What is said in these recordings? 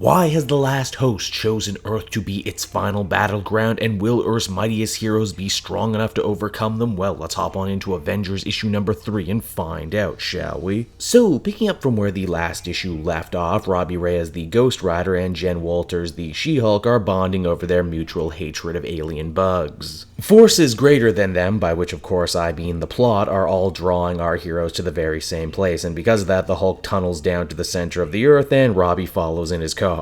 Why has the last host chosen Earth to be its final battleground, and will Earth's mightiest heroes be strong enough to overcome them? Well, let's hop on into Avengers issue number 3 and find out, shall we? So, picking up from where the last issue left off, Robbie Reyes, the Ghost Rider, and Jen Walters, the She-Hulk, are bonding over their mutual hatred of alien bugs. Forces greater than them, by which of course I mean the plot, are all drawing our heroes to the very same place, and because of that, the Hulk tunnels down to the center of the Earth, and Robbie follows in his car.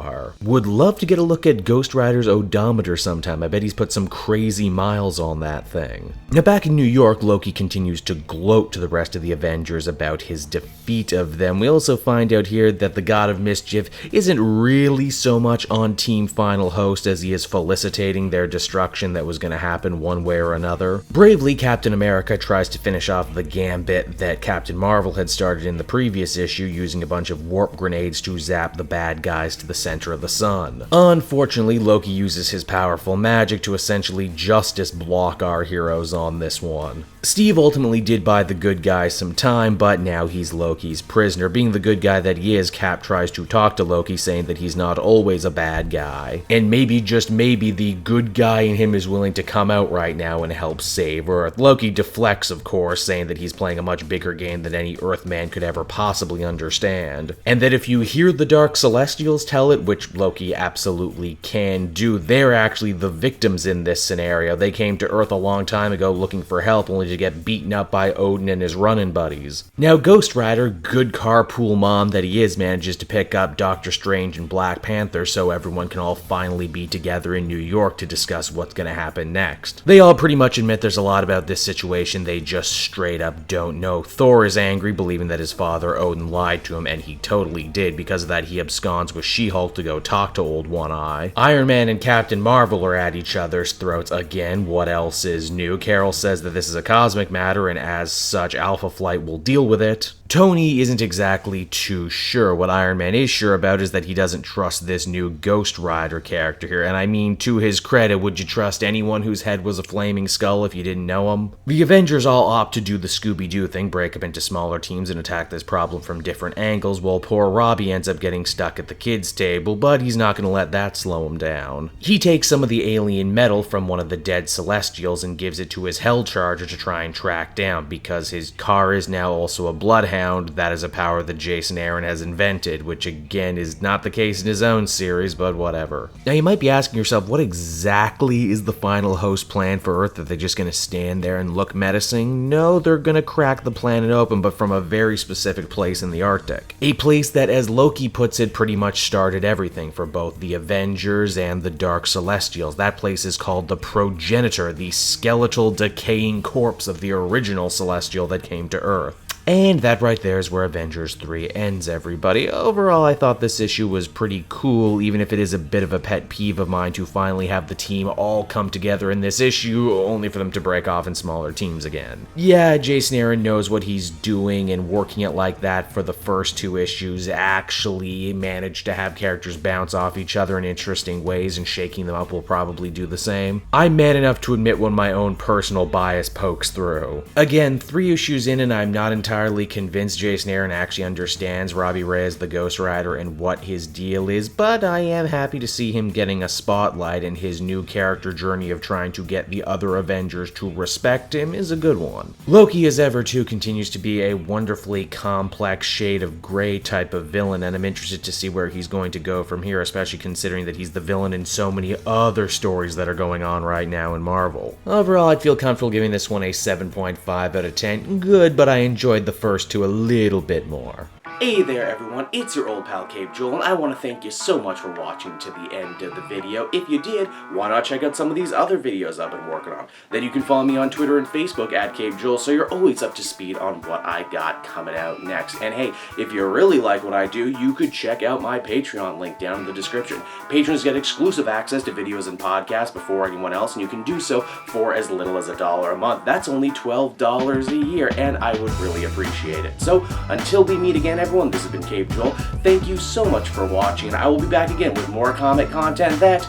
Would love to get a look at Ghost Rider's odometer sometime. I bet he's put some crazy miles on that thing. Now back in New York, Loki continues to gloat to the rest of the Avengers about his defeat of them. We also find out here that the God of Mischief isn't really so much on Team Final Host as he is felicitating their destruction that was going to happen one way or another. Bravely, Captain America tries to finish off the gambit that Captain Marvel had started in the previous issue, using a bunch of warp grenades to zap the bad guys to the center of the sun. Unfortunately, Loki uses his powerful magic to essentially justice block our heroes on this one. Steve ultimately did buy the good guy some time, but now he's Loki's prisoner. Being the good guy that he is, Cap tries to talk to Loki, saying that he's not always a bad guy. And maybe, just maybe, the good guy in him is willing to come out right now and help save Earth. Loki deflects, of course, saying that he's playing a much bigger game than any Earthman could ever possibly understand. And that if you hear the Dark Celestials tell it, which Loki absolutely can do, they're actually the victims in this scenario. They came to Earth a long time ago looking for help, only to get beaten up by Odin and his running buddies. Now Ghost Rider, good carpool mom that he is, manages to pick up Doctor Strange and Black Panther so everyone can all finally be together in New York to discuss what's gonna happen next. They all pretty much admit there's a lot about this situation they just straight up don't know. Thor is angry, believing that his father Odin lied to him, and he totally did. Because of that, he absconds with She-Hulk to go talk to Old One Eye. Iron Man and Captain Marvel are at each other's throats again. What else is new? Carol says that this is a cosmic matter, and as such, Alpha Flight will deal with it. Tony isn't exactly too sure. What Iron Man is sure about is that he doesn't trust this new Ghost Rider character here, and I mean, to his credit, would you trust anyone whose head was a flaming skull if you didn't know him? The Avengers all opt to do the Scooby-Doo thing, break up into smaller teams and attack this problem from different angles, while poor Robbie ends up getting stuck at the kids' table, but he's not going to let that slow him down. He takes some of the alien metal from one of the dead Celestials and gives it to his Hell Charger to try and track down, because his car is now also a Bloodhound. That is a power that Jason Aaron has invented, which again is not the case in his own series, but whatever. Now you might be asking yourself, what exactly is the final host plan for Earth? Are they just going to stand there and look menacing? No, they're going to crack the planet open, but from a very specific place in the Arctic. A place that, as Loki puts it, pretty much started everything for both the Avengers and the Dark Celestials. That place is called the Progenitor, the skeletal, decaying corpse of the original Celestial that came to Earth. And that right there is where Avengers 3 ends, everybody. Overall, I thought this issue was pretty cool, even if it is a bit of a pet peeve of mine to finally have the team all come together in this issue, only for them to break off in smaller teams again. Yeah, Jason Aaron knows what he's doing, and working it like that for the first 2 issues actually managed to have characters bounce off each other in interesting ways, and shaking them up will probably do the same. I'm man enough to admit when my own personal bias pokes through. Again, 3 issues in and I'm not entirely convinced Jason Aaron actually understands Robbie Reyes, the Ghost Rider, and what his deal is, but I am happy to see him getting a spotlight, and his new character journey of trying to get the other Avengers to respect him is a good one. Loki, as ever, too, continues to be a wonderfully complex shade of gray type of villain, and I'm interested to see where he's going to go from here, especially considering that he's the villain in so many other stories that are going on right now in Marvel. Overall, I'd feel comfortable giving this one a 7.5 out of 10. Good, but I enjoyed the first 2 a little bit more. Hey there everyone, it's your old pal Cape Joel, and I want to thank you so much for watching to the end of the video. If you did, why not check out some of these other videos I've been working on? Then you can follow me on Twitter and Facebook at Cape Joel, so you're always up to speed on what I got coming out next. And hey, if you really like what I do, you could check out my Patreon link down in the description. Patrons get exclusive access to videos and podcasts before anyone else, and you can do so for as little as $1 a month. That's only $12 a year, and I would really appreciate it. So, until we meet again, everyone, this has been Cape Joel. Thank you so much for watching, and I will be back again with more comic content that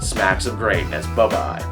smacks of greatness. Bye-bye.